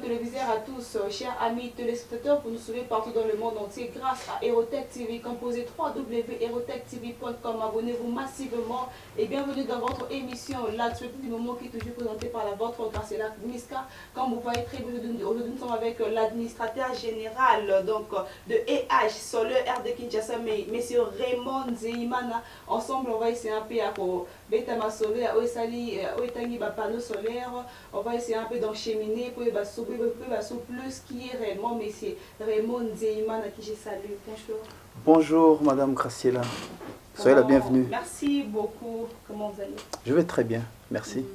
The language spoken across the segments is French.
téléviseurs à tous, chers amis téléspectateurs, vous nous suivez partout dans le monde entier grâce à Aerotech TV. Composez www.aerotech.tv.com. Abonnez-vous massivement et bienvenue dans votre émission l'actualité du moment qui est toujours présentée par la vôtre Graciela Miska. Comme vous voyez très bien, aujourd'hui nous sommes avec l'administrateur général donc, de EH Soleil RD Kinshasa, monsieur Raymond Zeimana. Ensemble, on va essayer un peu à Betama Solaire, Oesali, Oetangi panneau solaire. On va essayer un peu d'encheminer pour plus qui est réellement monsieur Raymond Zeimana qui je salue. Bonjour. Bonjour Madame Graciela. Soyez la bienvenue. Merci beaucoup. Comment vous allez? Je vais très bien, merci.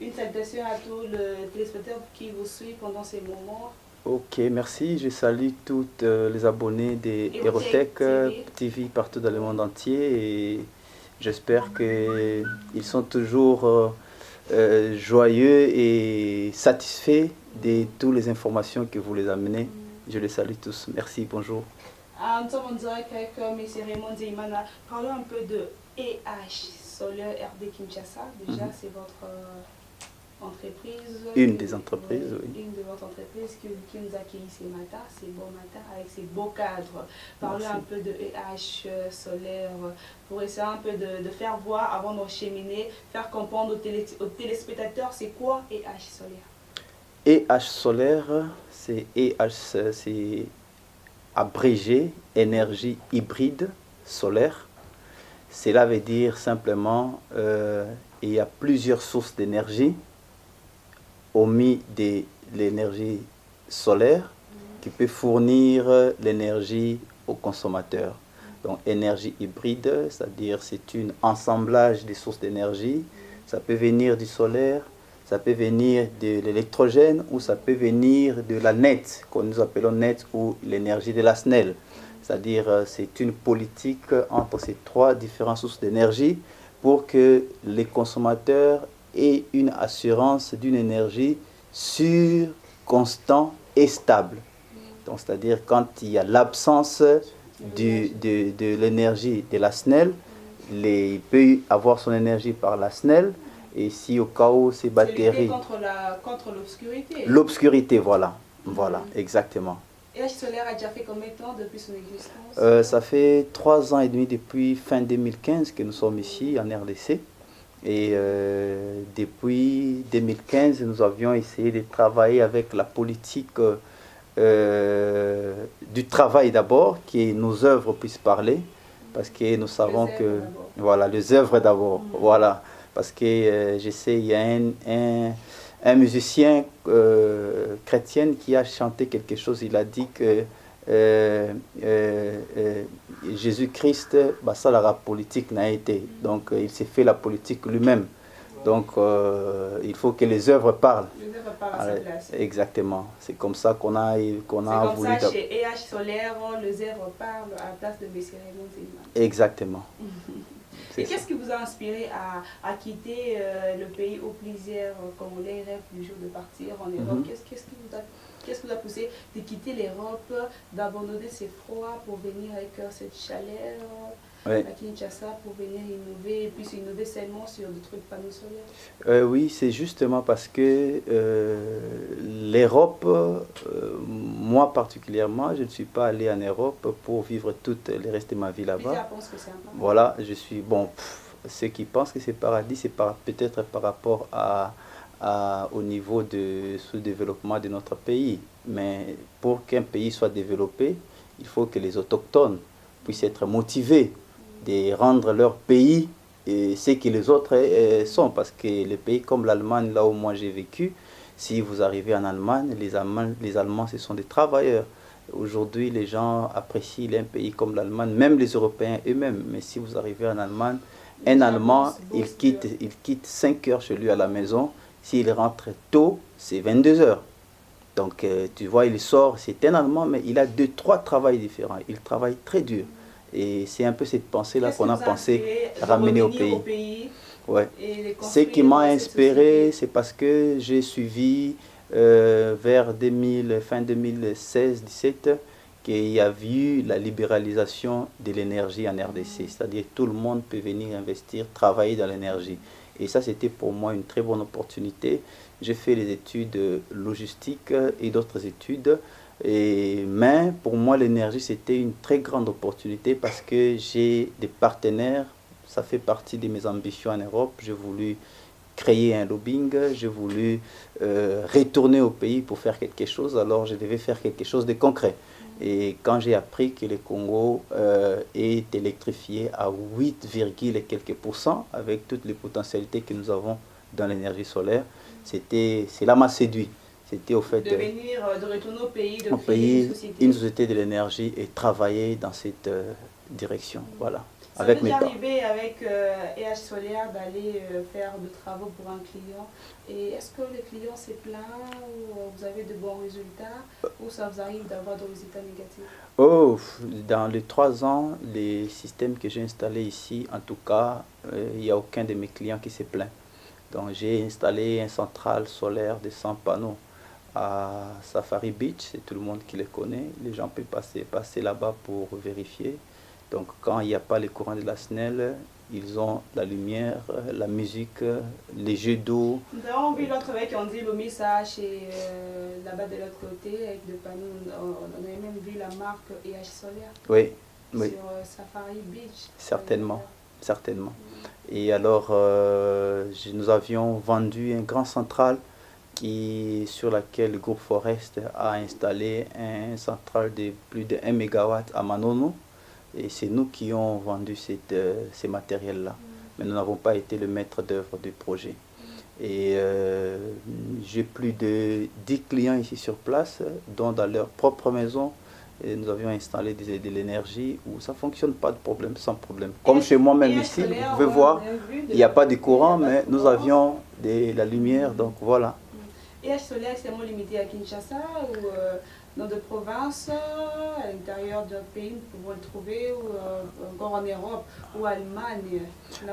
Une salutation à tous les téléspectateurs qui vous suivent pendant ces moments. Ok, merci. Je salue tous les abonnés des Aerotech TV partout dans le monde entier et j'espère qu'ils sont toujours joyeux et satisfaits de toutes les informations que vous les amenez. Je les salue tous. Merci, bonjour. Nous sommes en direct avec M. Raymond Zeimana. Parlons un peu de EH Soleil RD Kinshasa. Déjà, c'est votre entreprise. Une des entreprises, oui. Une de votre entreprise qui nous accueille ce matin, ces beaux matins, avec ces beaux cadres. Parlons un peu de EH Solaire pour essayer un peu de faire voir avant d'encheminer, faire comprendre aux téléspectateurs c'est quoi EH Solaire. EH Solaire, c'est abrégé énergie hybride solaire. Cela veut dire simplement il y a plusieurs sources d'énergie omis de l'énergie solaire qui peut fournir l'énergie aux consommateurs. Donc énergie hybride, c'est-à-dire c'est un assemblage des sources d'énergie. Ça peut venir du solaire, ça peut venir de l'électrogène ou ça peut venir de la net, que nous appelons net, ou l'énergie de la SNEL. C'est-à-dire c'est une politique entre ces trois différentes sources d'énergie pour que les consommateurs aient une assurance d'une énergie sûre, constante et stable. Donc c'est-à-dire quand il y a l'absence de l'énergie de la SNEL, il peut avoir son énergie par la SNEL. Et si au cas où ces batteries... contre l'obscurité. L'obscurité, voilà. Voilà, exactement. EH Solaire a déjà fait combien de temps depuis son existence? Ça fait 3 ans et demi depuis fin 2015 que nous sommes ici en RDC. Et depuis 2015, nous avions essayé de travailler avec la politique du travail d'abord, que nos œuvres puissent parler. Parce que nous savons que... Voilà, les œuvres d'abord. Voilà. Parce que je sais, il y a un musicien chrétien qui a chanté quelque chose. Il a dit que Jésus-Christ, bah, ça la politique n'a été. Donc il s'est fait la politique lui-même. Donc il faut que les œuvres parlent. Les œuvres parlent à sa place. Exactement. C'est comme ça qu'on a voulu... C'est comme ça chez EH Solaire, les œuvres parlent à la place de M. Raymond Zeimana. Exactement. Et qu'est-ce qui vous a inspiré à quitter le pays où plusieurs Congolais rêvent du jour de partir en Europe? Qu'est-ce qui vous a poussé de quitter l'Europe, d'abandonner ces froids pour venir avec cette chaleur à Kinshasa, pour venir innover, et puis innover seulement sur des trucs panneaux solaires? Oui, c'est justement parce que l'Europe, moi particulièrement, je ne suis pas allé en Europe pour vivre tout le reste de ma vie là-bas. Voilà, je suis, bon, ceux qui pensent que c'est paradis, c'est peut-être par rapport au niveau de sous-développement de notre pays. Mais pour qu'un pays soit développé, il faut que les autochtones puissent être motivés de rendre leur pays et ce que les autres sont. Parce que les pays comme l'Allemagne, là où moi j'ai vécu, si vous arrivez en Allemagne, les Allemands ce sont des travailleurs. Aujourd'hui, les gens apprécient un pays comme l'Allemagne, même les Européens eux-mêmes. Mais si vous arrivez en Allemagne, un Allemand, il quitte 5 heures chez lui à la maison. S'il rentre tôt, c'est 22 heures. Donc, tu vois, il sort, c'est un Allemand, mais il a 2-3 travails différents. Il travaille très dur. Et c'est un peu cette pensée-là qu'on a pensé ramener au pays. Ouais. Ce qui m'a inspiré, c'est parce que j'ai suivi vers fin 2016-17 qu'il y a eu la libéralisation de l'énergie en RDC. C'est-à-dire tout le monde peut venir investir, travailler dans l'énergie. Et ça, c'était pour moi une très bonne opportunité. J'ai fait les études logistiques et d'autres études. Mais pour moi, l'énergie, c'était une très grande opportunité parce que j'ai des partenaires. Ça fait partie de mes ambitions en Europe. J'ai voulu créer un lobbying, j'ai voulu retourner au pays pour faire quelque chose, alors je devais faire quelque chose de concret. Et quand j'ai appris que le Congo est électrifié à 8, et quelques pourcents, avec toutes les potentialités que nous avons dans l'énergie solaire, cela m'a séduit. C'était au fait de retourner au pays, de créer une société de l'énergie et travailler dans cette direction. Voilà. Ça m'est déjà arrivé avec EH Solaire d'aller faire des travaux pour un client. Et est-ce que le client s'est plaint ou vous avez de bons résultats ou ça vous arrive d'avoir des résultats négatifs? Oh, dans les 3 ans, les systèmes que j'ai installés ici, en tout cas, il n'y a aucun de mes clients qui s'est plaint. Donc j'ai installé une centrale solaire de 100 panneaux à Safari Beach, c'est tout le monde qui le connaît. Les gens peuvent passer là-bas pour vérifier. Donc quand il n'y a pas les courants de la SNEL, ils ont la lumière, la musique, les jeux d'eau. Nous avons vu l'autre avec on dit le message et là-bas de l'autre côté avec des panneaux, on a même vu la marque EH Solaire. Oui, oui. Sur Safari Beach. Certainement, certainement. Et alors nous avions vendu une grande centrale sur laquelle le groupe Forest a installé une centrale de plus de 1 MW à Manono. Et c'est nous qui avons vendu ces matériels-là. Mais nous n'avons pas été le maître d'œuvre du projet. Et j'ai plus de 10 clients ici sur place, dont dans leur propre maison, et nous avions installé de l'énergie où ça ne fonctionne pas de problème, sans problème. Comme chez moi-même ici, vous pouvez voir, il n'y a pas de courant, mais nous avions la lumière, donc voilà. EH Solaire, c'est extrêmement limité à Kinshasa ou dans des provinces, à l'intérieur d'un pays, nous pouvons le trouver, ou encore en Europe ou en Allemagne?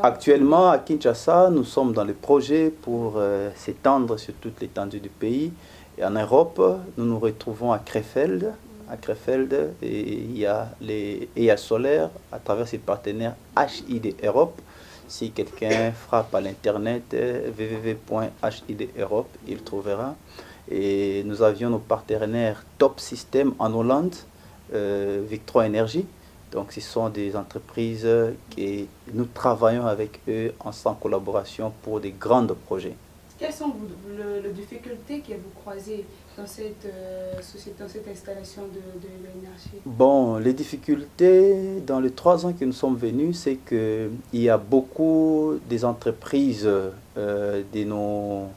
Actuellement, à Kinshasa, nous sommes dans le projet pour s'étendre sur toute l'étendue du pays. Et en Europe, nous nous retrouvons à Krefeld. À Krefeld, et il y a les EH Solaire à travers ses partenaires HID Europe. Si quelqu'un frappe à l'internet www.HID Europe, il trouvera. Et nous avions nos partenaires Top System en Hollande, Victron Energy. Donc ce sont des entreprises que nous travaillons avec eux en collaboration pour des grands projets. Quelles sont les difficultés que vous croisez dans cette installation de l'énergie? Bon, les difficultés dans les 3 ans que nous sommes venus, c'est qu'il y a beaucoup des entreprises de nos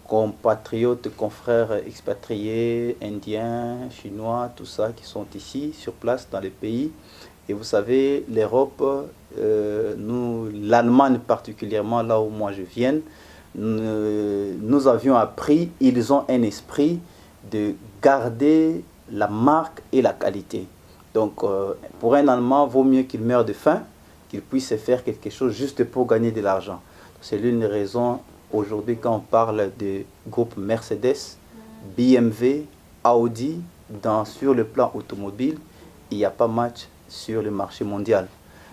compatriotes, confrères expatriés, indiens, chinois, tout ça, qui sont ici, sur place, dans les pays. Et vous savez, l'Europe, l'Allemagne particulièrement, là où moi je viens, nous avions appris, ils ont un esprit de garder la marque et la qualité. Donc, pour un Allemand, vaut mieux qu'il meure de faim, qu'il puisse faire quelque chose juste pour gagner de l'argent. C'est l'une des raisons. Aujourd'hui, quand on parle de groupe Mercedes, BMW, Audi, sur le plan automobile, il n'y a pas match sur le marché mondial.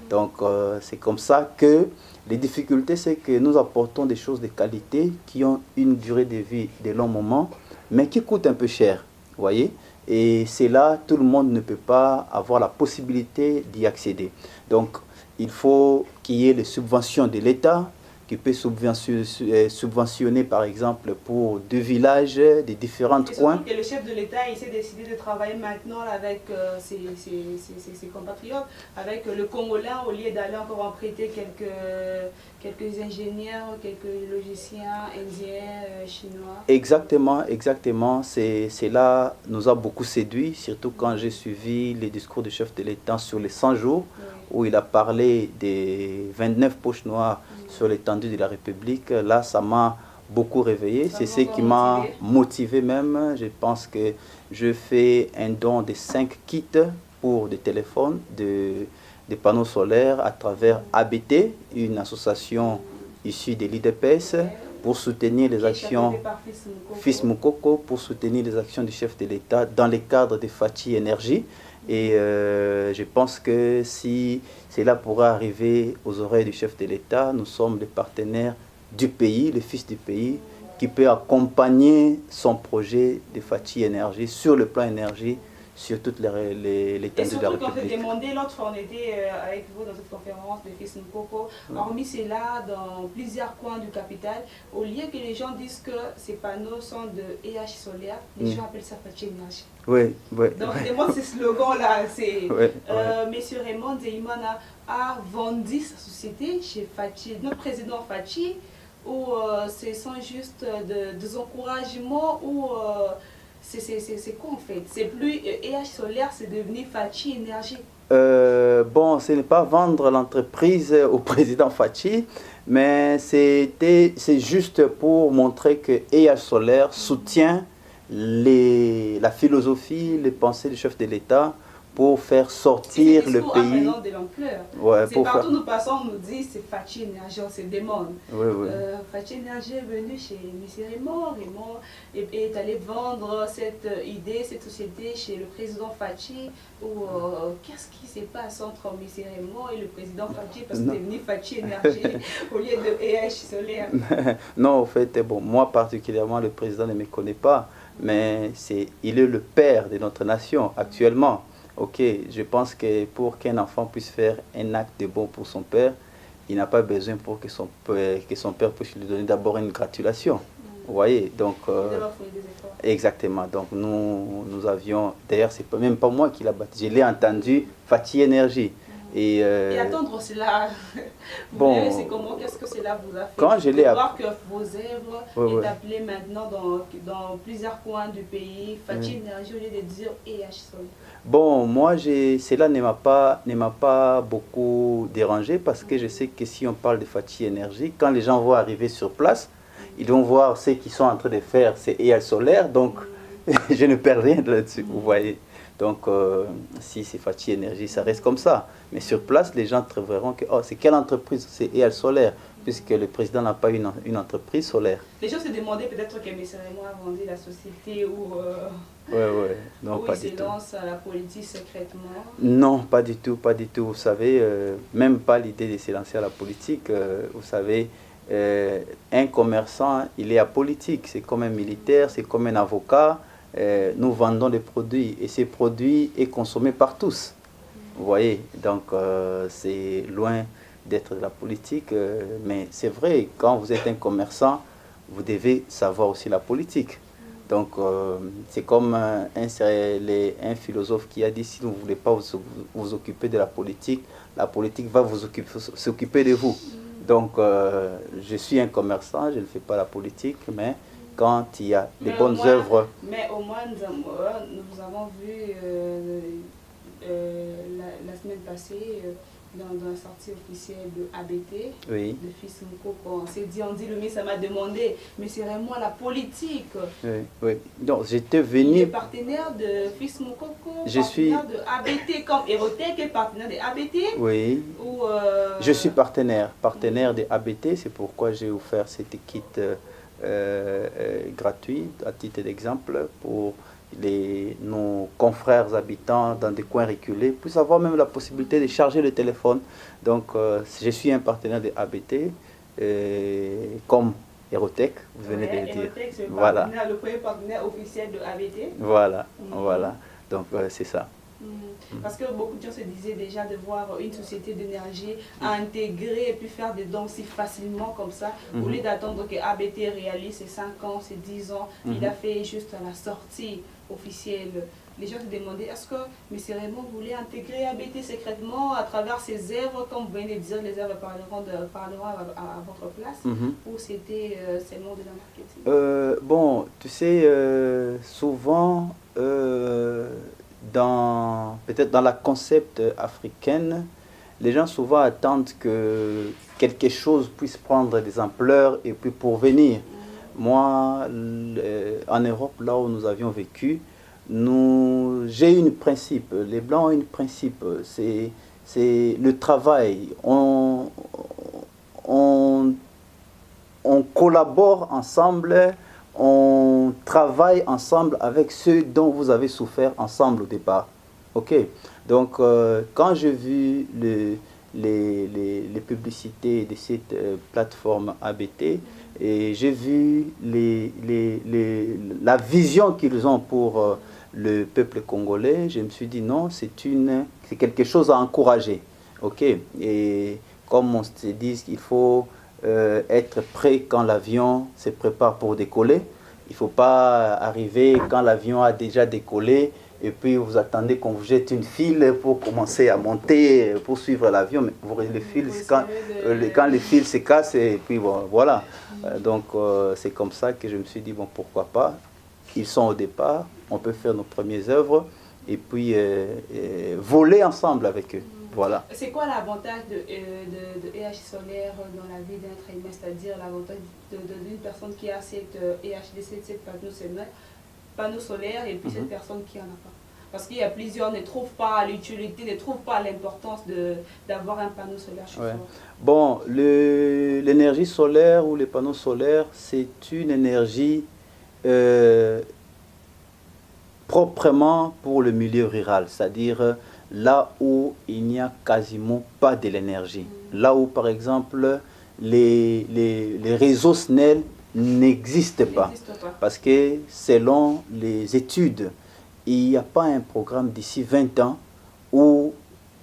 Donc, c'est comme ça que les difficultés, c'est que nous apportons des choses de qualité qui ont une durée de vie de longs moments, mais qui coûtent un peu cher, vous voyez. Et c'est là, tout le monde ne peut pas avoir la possibilité d'y accéder. Donc, il faut qu'il y ait les subventions de l'État, qui peut subventionner par exemple pour 2 villages des différents coins. Que le chef de l'État essaie décidé de travailler maintenant avec ses compatriotes, avec le Congolais, au lieu d'aller encore en prêter quelques ingénieurs, quelques logiciens indiens, chinois. Exactement, exactement. C'est là nous a beaucoup séduit, surtout quand j'ai suivi les discours du chef de l'État sur les 100 jours, où il a parlé des 29 poches noires sur l'étendue de la République. Là, ça m'a beaucoup réveillé. C'est ce qui m'a motivé même. Je pense que je fais un don de 5 kits pour des téléphones, des panneaux solaires à travers ABT, une association issue de l'IDPS, pour soutenir les actions Fils Moukoko, pour soutenir les actions du chef de l'État dans le cadre de Fati Énergie. Et je pense que si cela pourra arriver aux oreilles du chef de l'État, nous sommes des partenaires du pays, le fils du pays, qui peut accompagner son projet de Fatih Énergie sur le plan énergie, sur toute l'étendue de la République. Et surtout, quand j'ai demandé, l'autre fois, on était avec vous dans cette conférence de Fils Mkoko, hormis cela, dans plusieurs coins du capital, au lieu que les gens disent que ces panneaux sont de EH solaire, les gens appellent ça Fatih Énergie. Oui, oui. Donc, je demande ces slogans-là. Oui, Monsieur Raymond Zeimana a vendu sa société chez Fatih, notre président Fatih, ou ce sont juste des encouragements, ou c'est quoi en fait? C'est plus EH Solaire, c'est devenu Fatih Énergie. Bon, ce n'est pas vendre l'entreprise au président Fatih, mais c'est juste pour montrer que EH Solaire soutient la philosophie, les pensées du chef de l'État pour faire sortir le pays. De l'ampleur. Ouais, partout nous passons, on nous dit c'est Fatih Énergie, on se demande. Oui, oui. Fatih Énergie est venu chez M. Raymond, est allé vendre cette idée, cette société chez le président Fatih. Qu'est-ce qui se passe entre M. Raymond et le président Fatih, parce que c'est devenu Fatih Énergie au lieu de EH Solaire? Non, en fait, bon, moi particulièrement, le président ne me connaît pas, mais il est le père de notre nation actuellement. Ok, je pense que pour qu'un enfant puisse faire un acte de bon pour son père, il n'a pas besoin pour que son père puisse lui donner d'abord une gratulation. Vous voyez, donc... exactement, donc nous avions... D'ailleurs, c'est même pas moi qui l'ai baptisé, je l'ai entendu, Fatih Énergie. Et attendre cela, bon, c'est comment, qu'est-ce que cela vous a fait? Quand je l'ai voir que vos œuvres est appelées maintenant dans plusieurs coins du pays, Fatih Énergie au lieu de dire EH Solaire. Bon, moi, cela ne m'a pas beaucoup dérangé parce que je sais que si on parle de Fatih Énergie, quand les gens vont arriver sur place, ils vont voir ce qu'ils sont en train de faire, c'est EH Solaire, donc je ne perds rien là-dessus, vous voyez. Donc, si c'est Fatih Énergie, ça reste comme ça. Mais sur place, les gens verront que c'est quelle entreprise? C'est EH Solaire, puisque le président n'a pas une entreprise solaire. Les gens se demandaient peut-être que M. Raymond a vendu la société ou non, pas du tout. Il se lance à la politique secrètement. Non, pas du tout, pas du tout. Vous savez, même pas l'idée de se lancer à la politique. Vous savez, un commerçant, il est apolitique. C'est comme un militaire, c'est comme un avocat. Nous vendons des produits et ces produits sont consommés par tous. Vous voyez, donc c'est loin d'être de la politique, mais c'est vrai, quand vous êtes un commerçant, vous devez savoir aussi la politique. Donc c'est comme un philosophe qui a dit, si vous ne voulez pas vous occuper de la politique va s'occuper de vous. Donc je suis un commerçant, je ne fais pas la politique, mais quand il y a des bonnes œuvres... Mais au moins, nous avons vu la semaine passée, dans la sortie officielle de ABT, de Fils Mkoko, on dit, le ministre m'a demandé, mais c'est vraiment la politique. Oui. Donc j'étais venu... Il est partenaire de Fils Mkoko, partenaire de ABT, comme Aerotech est partenaire de ABT. Oui. Je suis partenaire de ABT, c'est pourquoi j'ai offert cette kit gratuit, à titre d'exemple, pour nos confrères habitants dans des coins reculés puissent avoir même la possibilité de charger le téléphone. Donc je suis un partenaire de ABT comme Aerotech, vous venez de le dire. Aerotech, c'est le premier partenaire officiel de ABT. Voilà, donc c'est ça. Parce que beaucoup de gens se disaient déjà de voir une société d'énergie intégrer et puis faire des dons si facilement comme ça, au lieu d'attendre que ABT réalise ses 5 ans, ses 10 ans, il a fait juste à la sortie officielle. Les gens se demandaient, est-ce que M. Raymond voulait intégrer ABT secrètement à travers ses œuvres, comme vous venez de dire, les œuvres parleront à votre place, ou c'était seulement de la marketing? Bon, tu sais, souvent, peut-être dans la concept africaine, les gens souvent attendent que quelque chose puisse prendre des ampleurs et puis pour venir. Moi, en Europe, là où nous avions vécu, j'ai un principe, les Blancs ont un principe, c'est le travail. On collabore ensemble, on travaille ensemble avec ceux dont vous avez souffert ensemble au départ. Ok, donc quand j'ai vu les publicités de cette plateforme ABT et j'ai vu la vision qu'ils ont pour le peuple congolais. Je me suis dit non, c'est quelque chose à encourager. Ok. Et comme on se dit qu'il faut être prêt quand l'avion se prépare pour décoller. Il ne faut pas arriver quand l'avion a déjà décollé et puis vous attendez qu'on vous jette une file pour commencer à monter, pour suivre l'avion. Mais le fil, quand le fil se casse, et puis bon, voilà. Donc c'est comme ça que je me suis dit, bon, pourquoi pas. Ils sont au départ, on peut faire nos premières œuvres et puis voler ensemble avec eux. Voilà. C'est quoi l'avantage de EH solaire dans la vie d'un être humain, c'est-à-dire l'avantage d'une personne qui a cette EHDC, cette panneau solaire, et puis cette personne qui n'en a pas? Parce qu'il y a plusieurs ne trouvent pas l'utilité, ne trouvent pas l'importance d'avoir un panneau solaire chez soi. Bon, l'énergie solaire ou les panneaux solaires, c'est une énergie proprement pour le milieu rural, c'est-à-dire là où il n'y a quasiment pas de l'énergie. Là où, par exemple, les réseaux SNEL n'existent pas. Parce que selon les études, il n'y a pas un programme d'ici 20 ans où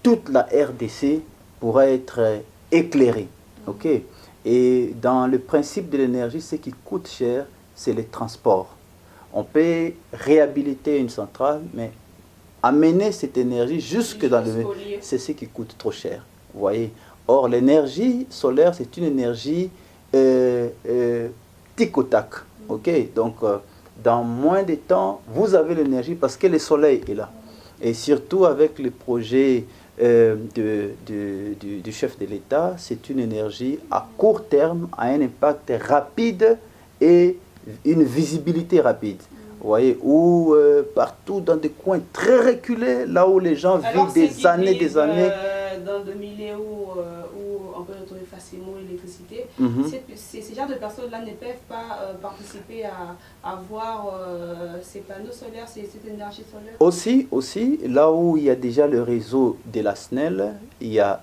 toute la RDC pourrait être éclairée. Ok. Et dans le principe de l'énergie, ce qui coûte cher, c'est les transports. On peut réhabiliter une centrale, mais amener cette énergie jusque dans le... C'est ce qui coûte trop cher. Vous voyez. Or, l'énergie solaire, c'est une énergie tic au tac. Ok. Donc, dans moins de temps, vous avez l'énergie parce que le soleil est là. Et surtout avec le projet du chef de l'État, c'est une énergie à court terme, à un impact rapide et une visibilité rapide. Vous voyez, ou partout dans des coins très reculés, là où les gens vivent des années, dans des milieux où on peut retrouver facilement l'électricité, ces genres de personnes-là ne peuvent pas participer à avoir ces panneaux solaires, cette énergie solaire. Aussi, là où il y a déjà le réseau de la SNEL, il y a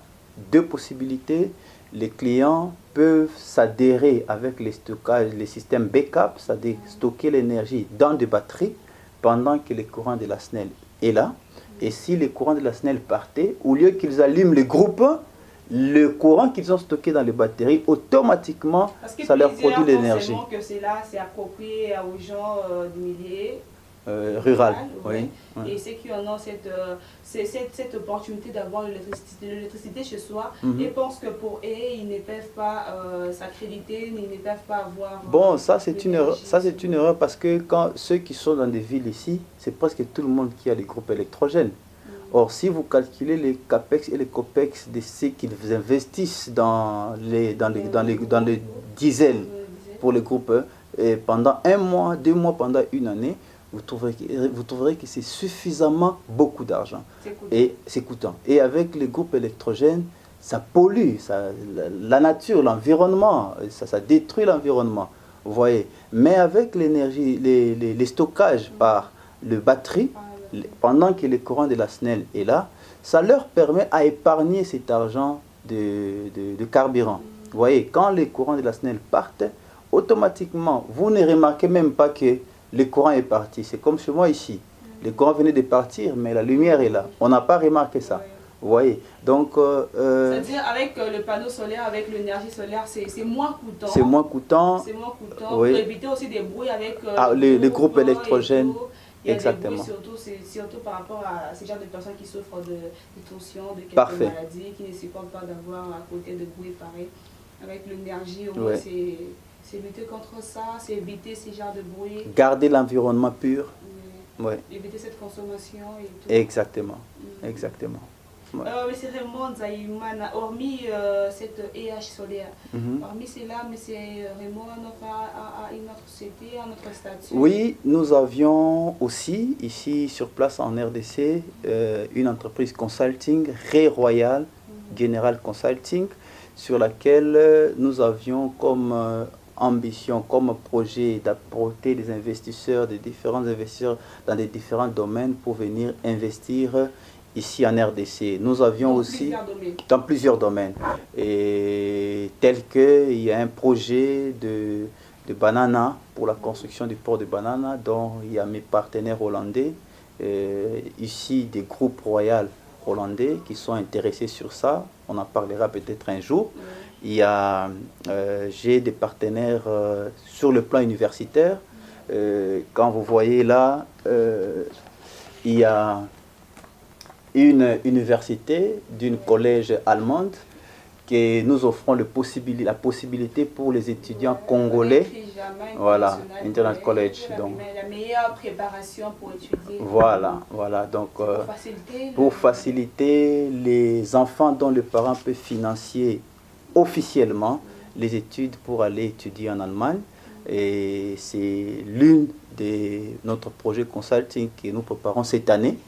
deux possibilités. Les clients peuvent s'adhérer avec les stockages, les systèmes backup, c'est-à-dire stocker l'énergie dans des batteries pendant que le courant de la SNEL est là. Et si le courant de la SNEL partait, au lieu qu'ils allument le groupe, le courant qu'ils ont stocké dans les batteries, automatiquement, ça leur produit l'énergie. Parce que c'est là, c'est approprié aux gens du milieu rural. Oui. Et ceux qui en ont cette opportunité d'avoir l'électricité chez soi et pensent que pour eux, ils ne peuvent pas s'accréditer, ils ne peuvent pas avoir... Bon, ça c'est une erreur parce que quand ceux qui sont dans des villes ici, c'est presque tout le monde qui a des groupes électrogènes. Or, si vous calculez les CAPEX et les COPEX de ceux qui investissent dans les diesel pour les groupes, et pendant 1 mois, 2 mois, pendant une année, vous trouverez que c'est suffisamment beaucoup d'argent. Et c'est coûtant. Et avec les groupes électrogènes, ça pollue la nature, l'environnement, ça détruit l'environnement. Vous voyez. Mais avec l'énergie, les stockages par le batterie, pendant que le courant de la SNEL est là, ça leur permet à épargner cet argent de carburant. Vous voyez, quand les courants de la SNEL partent, automatiquement, vous ne remarquez même pas que le courant est parti. C'est comme chez moi ici. Le courant venait de partir, mais la lumière est là. On n'a pas remarqué ça. Vous voyez. Donc, c'est-à-dire avec le panneau solaire, avec l'énergie solaire, c'est moins coûtant. C'est moins coûtant. C'est moins coûtant. Oui. Pour éviter aussi des bruits avec les groupes électrogènes. Il y a exactement. Des bruits, surtout par rapport à ces genres de personnes qui souffrent de tension, de quelques maladies, qui ne supportent pas d'avoir à côté de bruit pareil. Avec l'énergie, au moins, c'est lutter contre ça, c'est éviter ces genres de bruit. Garder l'environnement pur. Oui. Éviter cette consommation et tout. Exactement. Exactement. Mais c'est vraiment Nzaïmana, hormis cette EH solaire, hormis cela, mais c'est vraiment une autre société, un autre statut. Oui, nous avions aussi ici sur place en RDC une entreprise consulting, Ray Royal General Consulting, sur laquelle nous avions comme ambition, comme projet d'apporter des investisseurs, des différents investisseurs dans des différents domaines pour venir investir ici en RDC. Nous avions aussi dans plusieurs domaines, et tel qu'il y a un projet de Banana pour la construction du port de Banana, dont il y a mes partenaires hollandais, ici des groupes royaux hollandais qui sont intéressés sur ça. On en parlera peut-être un jour. Il y a, j'ai des partenaires sur le plan universitaire. Quand vous voyez là, il y a une université d'une collège allemande que nous offrons la possibilité pour les étudiants congolais, voilà, Internet College, donc la meilleure préparation pour étudier. Voilà, donc pour faciliter les enfants dont le parent peut financer officiellement les études pour aller étudier en Allemagne. Et c'est l'une de notre projet consulting que nous préparons cette année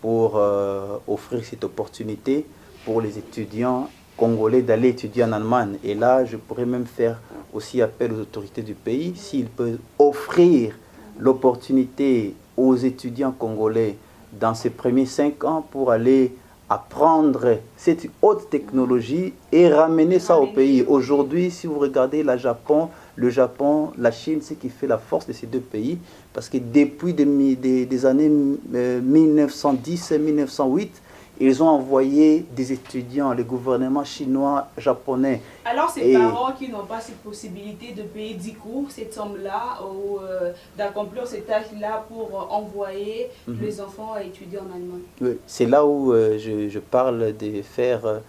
pour offrir cette opportunité pour les étudiants congolais d'aller étudier en Allemagne. Et là, je pourrais même faire aussi appel aux autorités du pays, s'ils peuvent offrir l'opportunité aux étudiants congolais dans ces premiers 5 ans pour aller apprendre cette haute technologie et ramener ça au pays. Aujourd'hui, si vous regardez le Japon, la Chine, c'est ce qui fait la force de ces deux pays, parce que depuis des années 1910 et 1908, ils ont envoyé des étudiants, le gouvernement chinois, japonais. Alors, ces parents qui n'ont pas cette possibilité de payer 10 cours, cette somme-là, ou d'accomplir cette tâche-là pour envoyer les enfants à étudier en Allemagne. Oui, c'est là où je parle de faire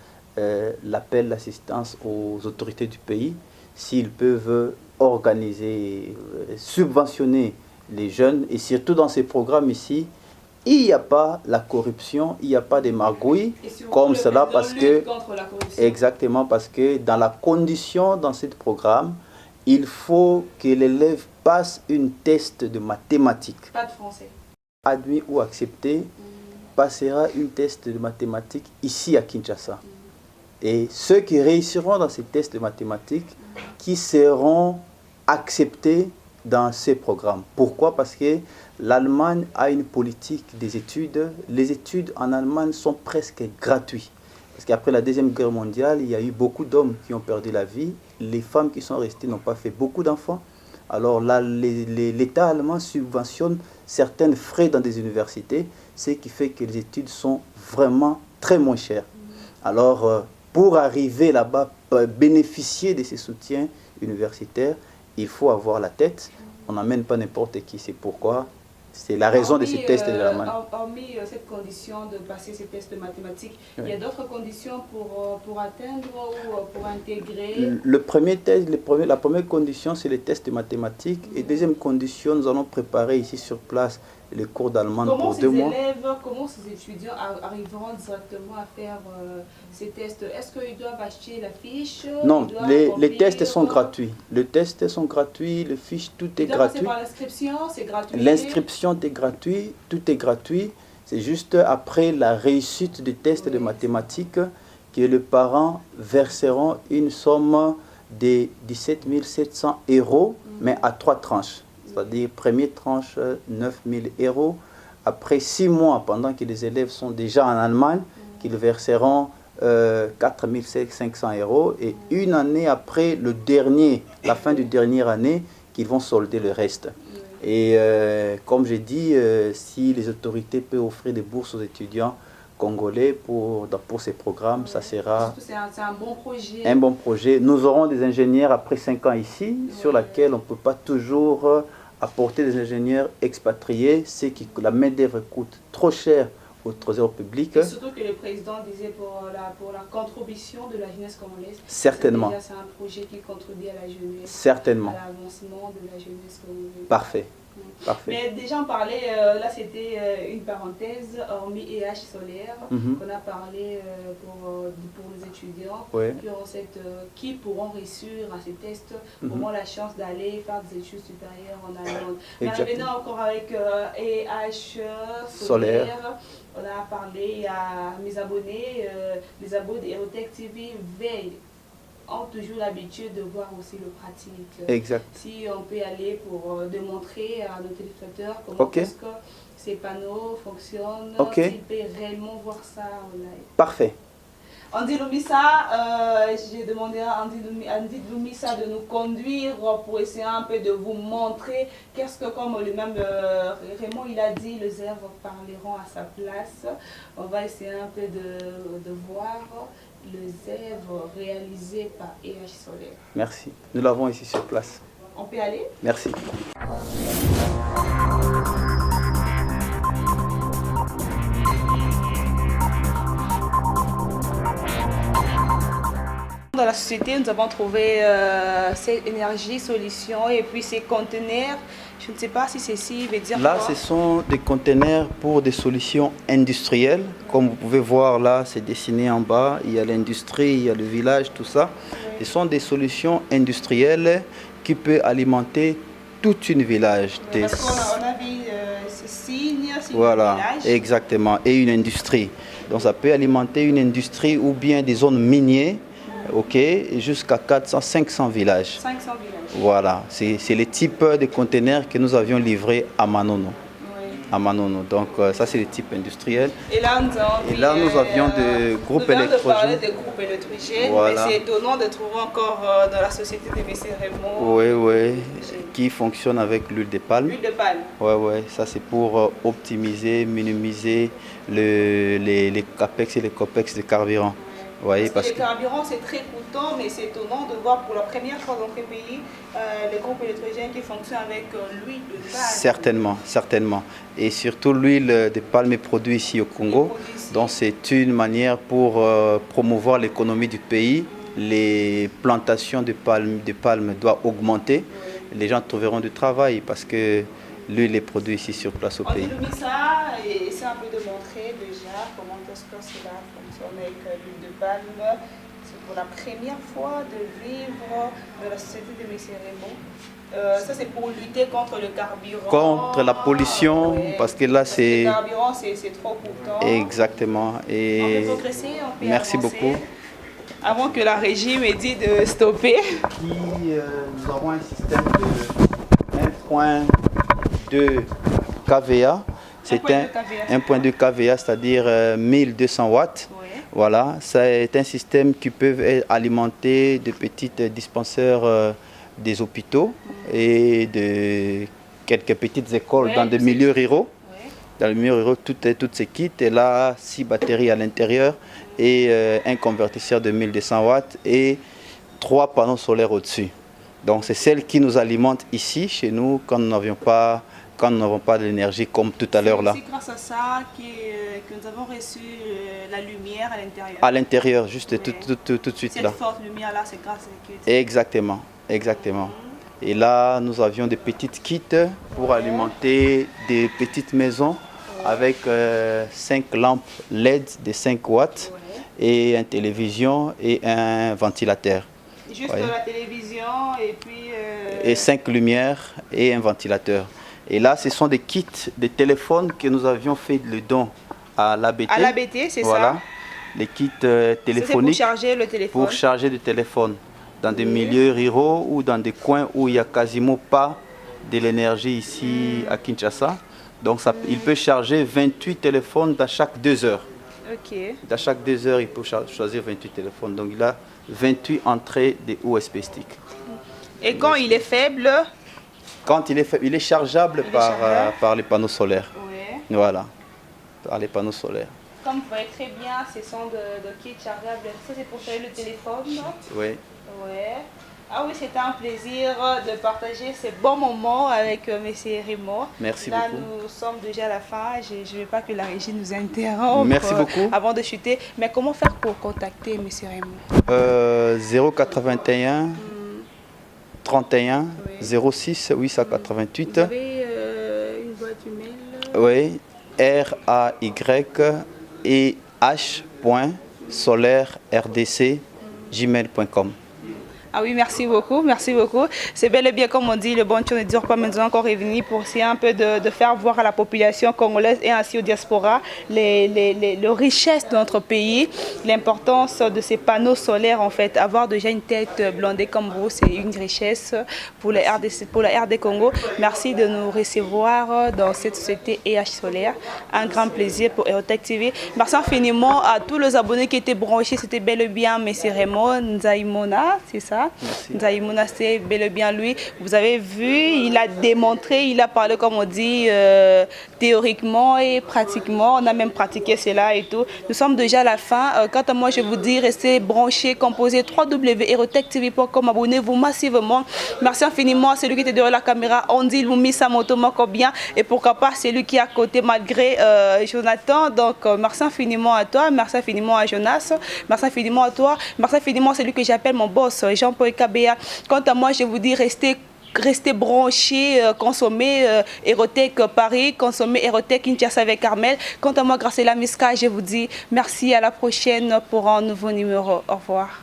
l'appel d'assistance aux autorités du pays, s'ils peuvent organiser, subventionner les jeunes, et surtout dans ces programmes ici, il n'y a pas la corruption, il n'y a pas des magouilles comme cela, parce que exactement, parce que dans la condition dans ce programme, il faut que l'élève passe une test de mathématiques. Pas de français. Admis ou accepté, passera une test de mathématiques ici à Kinshasa. Et ceux qui réussiront dans ces tests de mathématiques, qui seront acceptés dans ces programmes. Pourquoi? Parce que l'Allemagne a une politique des études. Les études en Allemagne sont presque gratuites. Parce qu'après la Deuxième Guerre mondiale, il y a eu beaucoup d'hommes qui ont perdu la vie. Les femmes qui sont restées n'ont pas fait beaucoup d'enfants. Alors là, l'État allemand subventionne certains frais dans des universités, ce qui fait que les études sont vraiment très moins chères. Alors, pour arriver là-bas, bénéficier de ces soutiens universitaires, il faut avoir la tête. On n'amène pas n'importe qui, c'est pourquoi. C'est la raison de ces tests de l'Allemagne. Hormis cette condition de passer ces tests de mathématiques, il y a d'autres conditions pour atteindre ou pour intégrer? Le premier test, la première condition, c'est les tests de mathématiques. Et deuxième condition, nous allons préparer ici sur place les cours d'allemand pour 2 mois. Comment ces étudiants arriveront directement à faire ces tests? Est-ce qu'ils doivent acheter la fiche? Non, les tests sont gratuits. Les tests sont gratuits, les fiches, tout est gratuit. Par l'inscription, c'est gratuit? L'inscription est gratuite, tout est gratuit. C'est juste après la réussite du test de mathématiques que les parents verseront une somme de 17 700 €, mais à 3 tranches. C'est-à-dire, première tranche, 9 000 €. Après 6 mois, pendant que les élèves sont déjà en Allemagne, qu'ils verseront 4 500 €. Et une année après la fin du dernière année, qu'ils vont solder le reste. Et comme j'ai dit, si les autorités peuvent offrir des bourses aux étudiants congolais pour ces programmes, ça sera c'est un bon projet. Un bon projet. Nous aurons des ingénieurs après 5 ans ici, sur laquelle on ne peut pas toujours apporter des ingénieurs expatriés, c'est que la main-d'œuvre coûte trop cher au trésor public. Et surtout que le président disait pour la contribution de la jeunesse congolaise. Certainement. C'est un projet qui contribue à la jeunesse. Certainement. À l'avancement de la jeunesse congolaise. Parfait. Parfait. Mais déjà on parlait, là c'était une parenthèse, hormis EH Solaire, qu'on a parlé pour les étudiants qui pourront réussir à ces tests, auront la chance d'aller faire des études supérieures en Allemagne. Mais revenons encore avec EH Solaire. On a parlé à mes abonnés, les abonnés d'Aerotech TV veillent ont toujours l'habitude de voir aussi le pratique. Exact. Si on peut aller pour démontrer à nos téléspectateurs comment est-ce que ces panneaux fonctionnent, s'ils peuvent réellement voir ça en live. Parfait. Andy Lumissa, j'ai demandé à Andy Lumissa de nous conduire pour essayer un peu de vous montrer qu'est-ce que, comme lui-même Raymond il a dit, les œuvres parleront à sa place. On va essayer un peu de voir les œuvres réalisées par EH Solaire. Merci. Nous l'avons ici sur place. On peut aller? Merci. Dans la société, nous avons trouvé ces énergies, solutions et puis ces conteneurs. Je ne sais pas si ceci veut dire là, quoi. Ce sont des conteneurs pour des solutions industrielles. Comme vous pouvez voir là, c'est dessiné en bas. Il y a l'industrie, il y a le village, tout ça. Oui. Ce sont des solutions industrielles qui peuvent alimenter tout un village. Oui, parce qu'on a vu ce signe, voilà, village. Exactement. Et une industrie. Donc ça peut alimenter une industrie ou bien des zones minières. Ok, jusqu'à 400-500 villages. 500 villages. Voilà, c'est le type de conteneurs que nous avions livrés à Manono. Oui. À Manono. Donc ça c'est le type industriel. Et là nous avions des groupes électrogènes. Nous parler des groupes électrogènes, voilà. Mais c'est étonnant de trouver encore dans la société de M. Raymond. Oui, qui fonctionne avec l'huile de palme. L'huile de palme. Oui, ça c'est pour optimiser, minimiser les capex et les copex de carburant. Oui, parce que les carburants c'est très coûteux, mais c'est étonnant de voir pour la première fois dans notre pays les groupes électrogènes qui fonctionnent avec l'huile de palme. Certainement. Et surtout l'huile de palme est produite ici au Congo. Donc c'est une manière pour promouvoir l'économie du pays. Les plantations de palme doivent augmenter. Oui. Les gens trouveront du travail parce que l'huile est produite ici sur place au pays. On a mis ça et c'est un peu de montrer déjà comment est-ce que cela fonctionne avec l'huile de palme. C'est pour la première fois de vivre de la société de M. Raymond. Ça c'est pour lutter contre le carburant. Contre la pollution, parce que là c'est... Le carburant c'est trop coûteux. Exactement. Et on peut progresser, on peut merci avancer. Beaucoup. Avant que la régie me dise de stopper. Nous avons un système de 1.2 kVA. C'est 1.2 kVA, c'est-à-dire 1200 watts. Oui. Voilà, c'est un système qui peut alimenter de petits dispensaires des hôpitaux et de quelques petites écoles dans des milieux ruraux. Oui. Dans les milieux ruraux, tout ces kits. Et là, 6 batteries à l'intérieur et un convertisseur de 1200 watts et 3 panneaux solaires au-dessus. Donc c'est celle qui nous alimente ici, chez nous, quand nous n'avons pas de l'énergie comme tout à l'heure là. C'est grâce à ça que nous avons reçu la lumière à l'intérieur. À l'intérieur, juste oui. tout de suite cette là. Cette forte lumière là, c'est grâce à ça. Exactement. Et là, nous avions des petites kits pour alimenter des petites maisons avec 5 lampes LED de 5 watts et une télévision et un ventilateur. Juste la télévision et puis... Et 5 lumières et un ventilateur. Et là, ce sont des kits de téléphones que nous avions fait le don à l'ABT. À l'ABT, c'est ça. Les kits téléphoniques. Pour charger le téléphone. Pour charger le téléphone. Dans des milieux ruraux ou dans des coins où il n'y a quasiment pas de l'énergie ici à Kinshasa. Donc il peut charger 28 téléphones dans chaque 2 heures. Ok. Dans chaque 2 heures, il peut choisir 28 téléphones. Donc il a 28 entrées de USB stick. Et quand il est faible? Quand il est faible, il est chargeable par les panneaux solaires. Oui. Voilà, par les panneaux solaires. Comme vous voyez très bien, ce sont de kits chargeables. Ça c'est pour charger le téléphone. Oui. Ouais. Ah oui, c'était un plaisir de partager ces bons moments avec M. Raymond. Merci beaucoup. Là, nous sommes déjà à la fin. Je ne veux pas que la régie nous interrompe. Merci beaucoup. Avant de chuter. Mais comment faire pour contacter M. Raymond 081 31 06 888. Vous avez une boîte email? Oui, RAY et H.solaire.rdc@gmail.com. Ah oui, merci beaucoup, merci beaucoup. C'est bel et bien comme on dit, le bon Dieu ne dure pas, mais nous encore revenir pour essayer un peu de faire voir à la population congolaise et ainsi aux diaspora les richesses de notre pays, l'importance de ces panneaux solaires en fait. Avoir déjà une tête blondée comme vous, c'est une richesse pour la RD Congo. Merci de nous recevoir dans cette société EH Solaire. Un grand plaisir pour Aerotech TV. Merci infiniment à tous les abonnés qui étaient branchés. C'était bel et bien M. Raymond Nzaïmona, c'est ça? Nzaïmona, c'est bel et bien lui. Vous avez vu, il a démontré, il a parlé, comme on dit, théoriquement et pratiquement. On a même pratiqué cela et tout. Nous sommes déjà à la fin. Quant à moi, je vous dis, restez branchés, composez www.aerotech.tv.com. Abonnez-vous massivement. Merci infiniment à celui qui était derrière la caméra. On dit, il sa moto, encore bien. Et pourquoi pas celui qui est à côté, malgré Jonathan. Donc, merci infiniment à toi. Merci infiniment à Jonas. Merci infiniment à toi. Merci infiniment à celui que j'appelle mon boss, Jean-Paul Kabea. Quant à moi, je vous dis, restez branchés, consommez Aerotech Paris, consommez Aerotech Kinshasa avec Carmel. Quant à moi, grâce à la Miska, je vous dis merci, à la prochaine pour un nouveau numéro. Au revoir.